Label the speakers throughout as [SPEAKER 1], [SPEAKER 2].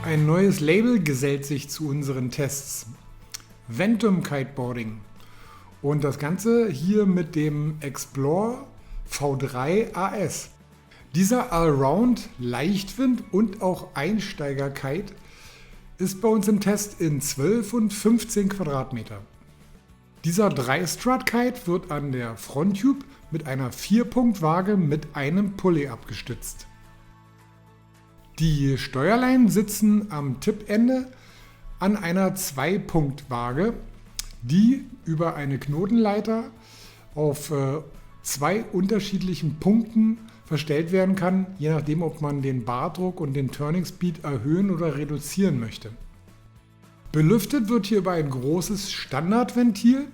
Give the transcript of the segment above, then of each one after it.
[SPEAKER 1] Ein neues Label gesellt sich zu unseren Tests. Ventum Kiteboarding. Und das Ganze hier mit dem Explore V3 AS. Dieser Allround Leichtwind und auch Einsteiger-Kite ist bei uns im Test in 12 und 15 Quadratmeter. Dieser 3-Strut-Kite wird an der Fronttube mit einer 4-Punkt-Waage mit einem Pulley abgestützt. Die Steuerleinen sitzen am Tippende an einer 2-Punkt-Waage, die über eine Knotenleiter auf 2 unterschiedlichen Punkten verstellt werden kann, je nachdem, ob man den Bardruck und den Turning Speed erhöhen oder reduzieren möchte. Belüftet wird hier über ein großes Standardventil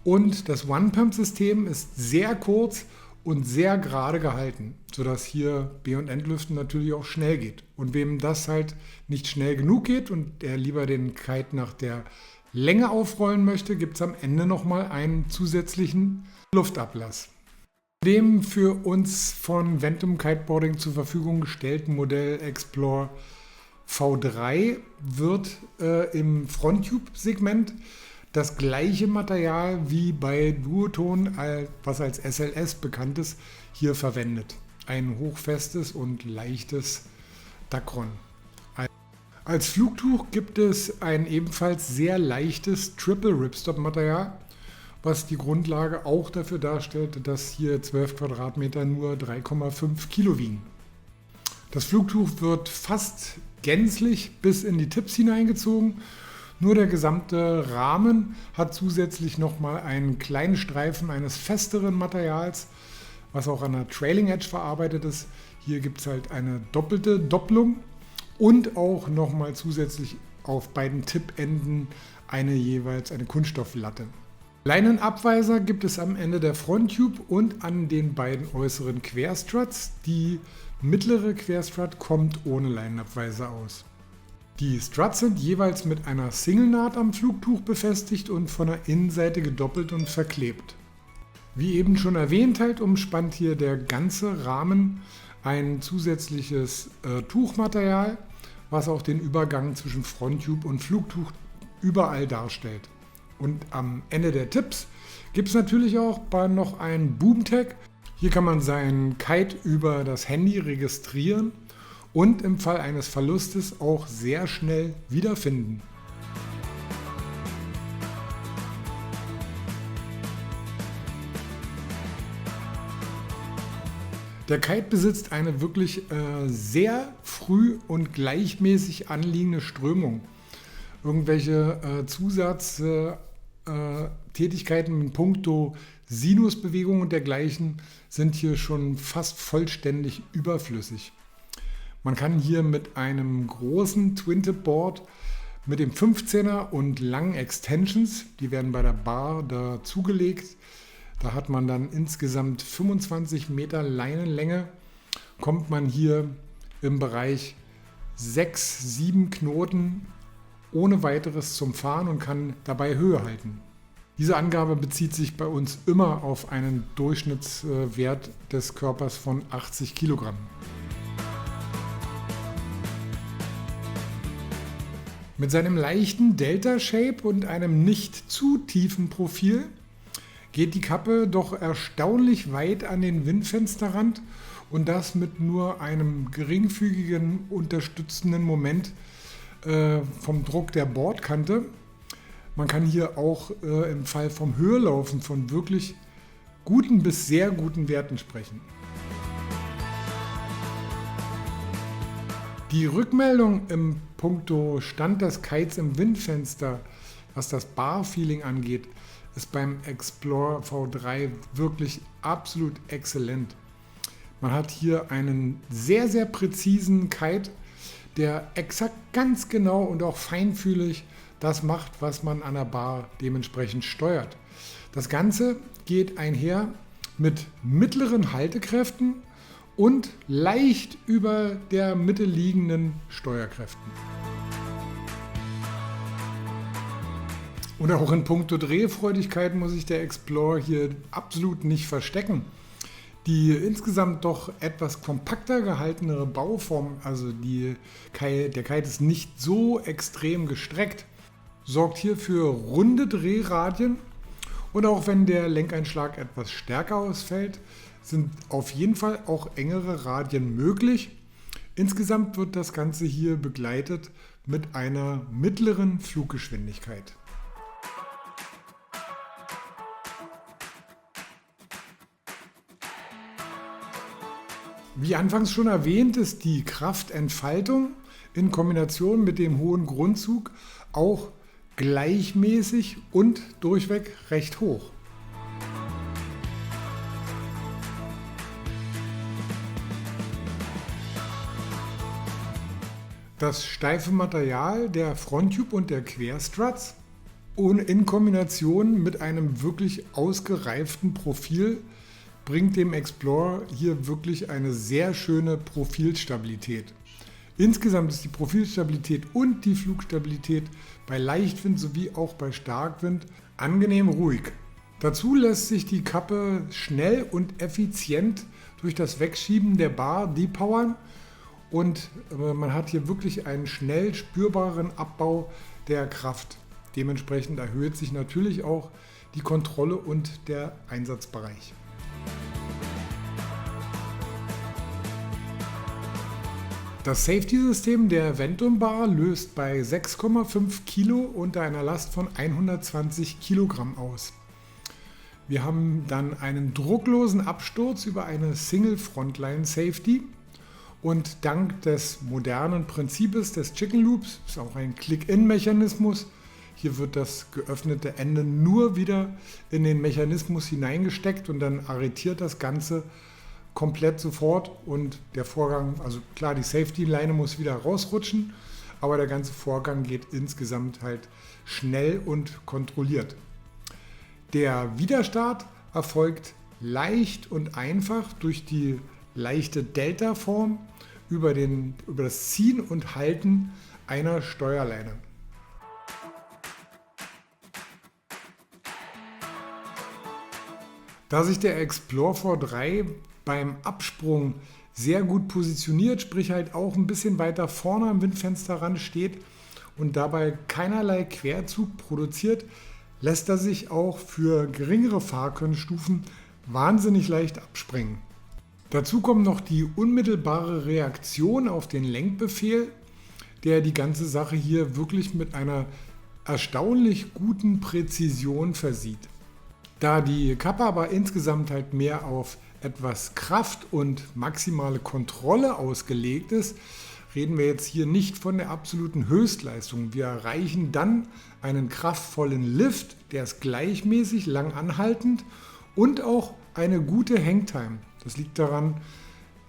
[SPEAKER 1] und das One-Pump-System ist sehr kurz und sehr gerade gehalten, sodass hier B- und Entlüften natürlich auch schnell geht. Und wem das halt nicht schnell genug geht und der lieber den Kite nach der Länge aufrollen möchte, gibt es am Ende nochmal einen zusätzlichen Luftablass. Dem für uns von Ventum Kiteboarding zur Verfügung gestellten Modell Explore V3 wird im Fronttube-Segment das gleiche Material wie bei Duotone, was als SLS bekannt ist, hier verwendet. Ein hochfestes und leichtes Dacron. Als Flugtuch gibt es ein ebenfalls sehr leichtes Triple Ripstop Material, was die Grundlage auch dafür darstellt, dass hier 12 Quadratmeter nur 3,5 Kilo wiegen. Das Flugtuch wird fast gänzlich bis in die Tips hineingezogen. Nur der gesamte Rahmen hat zusätzlich nochmal einen kleinen Streifen eines festeren Materials, was auch an der Trailing Edge verarbeitet ist. Hier gibt es halt eine doppelte Doppelung und auch nochmal zusätzlich auf beiden Tippenden jeweils eine Kunststofflatte. Leinenabweiser gibt es am Ende der Fronttube und an den beiden äußeren Querstruts. Die mittlere Querstrut kommt ohne Leinenabweiser aus. Die Struts sind jeweils mit einer Single-Naht am Flugtuch befestigt und von der Innenseite gedoppelt und verklebt. Wie eben schon erwähnt, umspannt hier der ganze Rahmen ein zusätzliches Tuchmaterial, was auch den Übergang zwischen Fronttube und Flugtuch überall darstellt. Und am Ende der Tipps gibt es natürlich auch noch einen Boom-Tag. Hier kann man seinen Kite über das Handy registrieren und im Fall eines Verlustes auch sehr schnell wiederfinden. Der Kite besitzt eine wirklich sehr früh und gleichmäßig anliegende Strömung. Irgendwelche Zusatztätigkeiten in puncto Sinusbewegung und dergleichen sind hier schon fast vollständig überflüssig. Man kann hier mit einem großen Twin-Tip-Board mit dem 15er und langen Extensions, die werden bei der Bar dazugelegt. Da hat man dann insgesamt 25 Meter Leinenlänge, kommt man hier im Bereich 6, 7 Knoten ohne weiteres zum Fahren und kann dabei Höhe halten. Diese Angabe bezieht sich bei uns immer auf einen Durchschnittswert des Körpers von 80 Kilogramm. Mit seinem leichten Delta-Shape und einem nicht zu tiefen Profil geht die Kappe doch erstaunlich weit an den Windfensterrand und das mit nur einem geringfügigen unterstützenden Moment vom Druck der Bordkante. Man kann hier auch im Fall vom Höherlaufen von wirklich guten bis sehr guten Werten sprechen. Die Rückmeldung im Punkto Stand des Kites im Windfenster, was das Bar-Feeling angeht, ist beim Explore V3 wirklich absolut exzellent. Man hat hier einen sehr, sehr präzisen Kite, der exakt ganz genau und auch feinfühlig das macht, was man an der Bar dementsprechend steuert. Das Ganze geht einher mit mittleren Haltekräften und leicht über der Mitte liegenden Steuerkräften. Und auch in puncto Drehfreudigkeit muss sich der Explore hier absolut nicht verstecken. Die insgesamt doch etwas kompakter gehaltenere Bauform, also der Kite ist nicht so extrem gestreckt, sorgt hier für runde Drehradien und auch wenn der Lenkeinschlag etwas stärker ausfällt, sind auf jeden Fall auch engere Radien möglich. Insgesamt wird das Ganze hier begleitet mit einer mittleren Fluggeschwindigkeit. Wie anfangs schon erwähnt, ist die Kraftentfaltung in Kombination mit dem hohen Grundzug auch gleichmäßig und durchweg recht hoch. Das steife Material der Fronttube und der Querstruts und in Kombination mit einem wirklich ausgereiften Profil bringt dem Explorer hier wirklich eine sehr schöne Profilstabilität. Insgesamt ist die Profilstabilität und die Flugstabilität bei Leichtwind sowie auch bei Starkwind angenehm ruhig. Dazu lässt sich die Kappe schnell und effizient durch das Wegschieben der Bar depowern und man hat hier wirklich einen schnell spürbaren Abbau der Kraft. Dementsprechend erhöht sich natürlich auch die Kontrolle und der Einsatzbereich. Das Safety-System der Ventum Bar löst bei 6,5 Kilo unter einer Last von 120 Kilogramm aus. Wir haben dann einen drucklosen Absturz über eine Single Frontline Safety und dank des modernen Prinzips des Chicken Loops ist auch ein Click-In-Mechanismus. Hier wird das geöffnete Ende nur wieder in den Mechanismus hineingesteckt und dann arretiert das Ganze komplett sofort und der Vorgang, also klar, die Safety-Leine muss wieder rausrutschen, aber der ganze Vorgang geht insgesamt halt schnell und kontrolliert. Der Widerstart erfolgt leicht und einfach durch die leichte Delta-Form über das Ziehen und Halten einer Steuerleine. Da sich der Explorer V3 beim Absprung sehr gut positioniert, sprich halt auch ein bisschen weiter vorne am Windfensterrand steht und dabei keinerlei Querzug produziert, lässt er sich auch für geringere Fahrkörnstufen wahnsinnig leicht abspringen. Dazu kommt noch die unmittelbare Reaktion auf den Lenkbefehl, der die ganze Sache hier wirklich mit einer erstaunlich guten Präzision versieht. Da die Kappe aber insgesamt halt mehr auf etwas Kraft und maximale Kontrolle ausgelegt ist, reden wir jetzt hier nicht von der absoluten Höchstleistung. Wir erreichen dann einen kraftvollen Lift, der ist gleichmäßig lang anhaltend und auch eine gute Hangtime. Das liegt daran,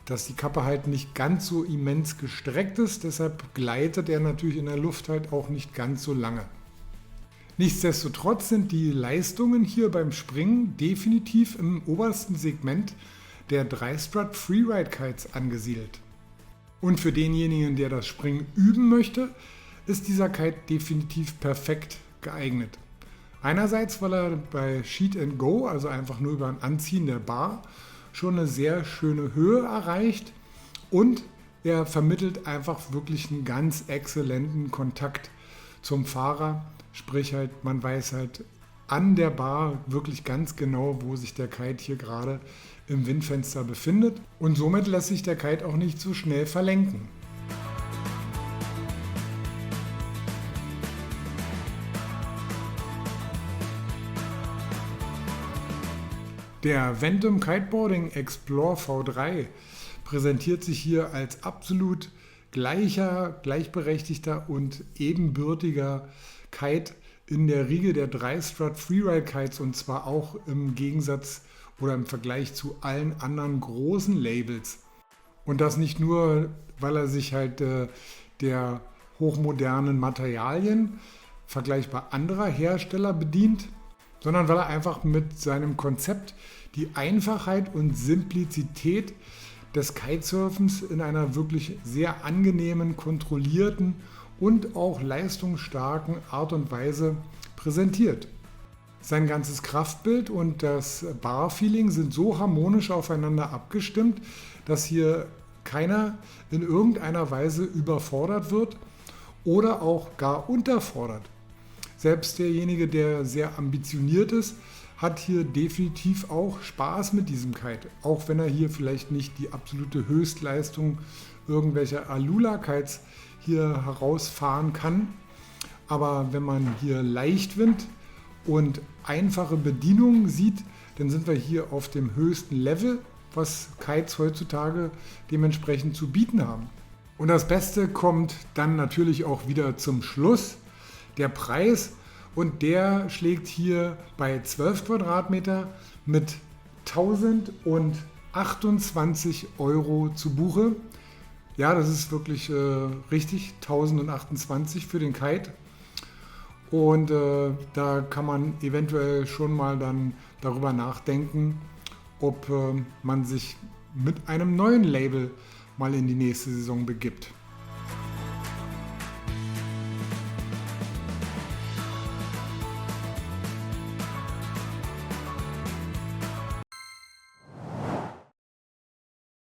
[SPEAKER 1] dass die Kappe halt nicht ganz so immens gestreckt ist, deshalb gleitet er natürlich in der Luft halt auch nicht ganz so lange. Nichtsdestotrotz sind die Leistungen hier beim Springen definitiv im obersten Segment der 3-Strut Freeride Kites angesiedelt. Und für denjenigen, der das Springen üben möchte, ist dieser Kite definitiv perfekt geeignet. Einerseits, weil er bei Sheet and Go, also einfach nur über ein Anziehen der Bar, schon eine sehr schöne Höhe erreicht und er vermittelt einfach wirklich einen ganz exzellenten Kontakt zum Fahrer. Sprich halt, man weiß halt an der Bar wirklich ganz genau, wo sich der Kite hier gerade im Windfenster befindet und somit lässt sich der Kite auch nicht so schnell verlenken. Der Ventum Kiteboarding Explorer V3 präsentiert sich hier als absolut gleichberechtigter und ebenbürtiger Kite in der Riege der 3-Strut Freeride Kites und zwar auch im Gegensatz oder im Vergleich zu allen anderen großen Labels. Und das nicht nur, weil er sich halt der hochmodernen Materialien vergleichbar anderer Hersteller bedient, sondern weil er einfach mit seinem Konzept die Einfachheit und Simplizität des Kitesurfens in einer wirklich sehr angenehmen, kontrollierten und auch leistungsstarken Art und Weise präsentiert. Sein ganzes Kraftbild und das Barfeeling sind so harmonisch aufeinander abgestimmt, dass hier keiner in irgendeiner Weise überfordert wird oder auch gar unterfordert. Selbst derjenige, der sehr ambitioniert ist, hat hier definitiv auch Spaß mit diesem Kite. Auch wenn er hier vielleicht nicht die absolute Höchstleistung irgendwelcher Alula-Kites hier herausfahren kann. Aber wenn man hier Leichtwind und einfache Bedienungen sieht, dann sind wir hier auf dem höchsten Level, was Kites heutzutage dementsprechend zu bieten haben. Und das Beste kommt dann natürlich auch wieder zum Schluss, der Preis. Und der schlägt hier bei 12 Quadratmeter mit 1028 Euro zu Buche. Ja, das ist wirklich richtig, 1028 für den Kite. Und da kann man eventuell schon mal dann darüber nachdenken, ob man sich mit einem neuen Label mal in die nächste Saison begibt.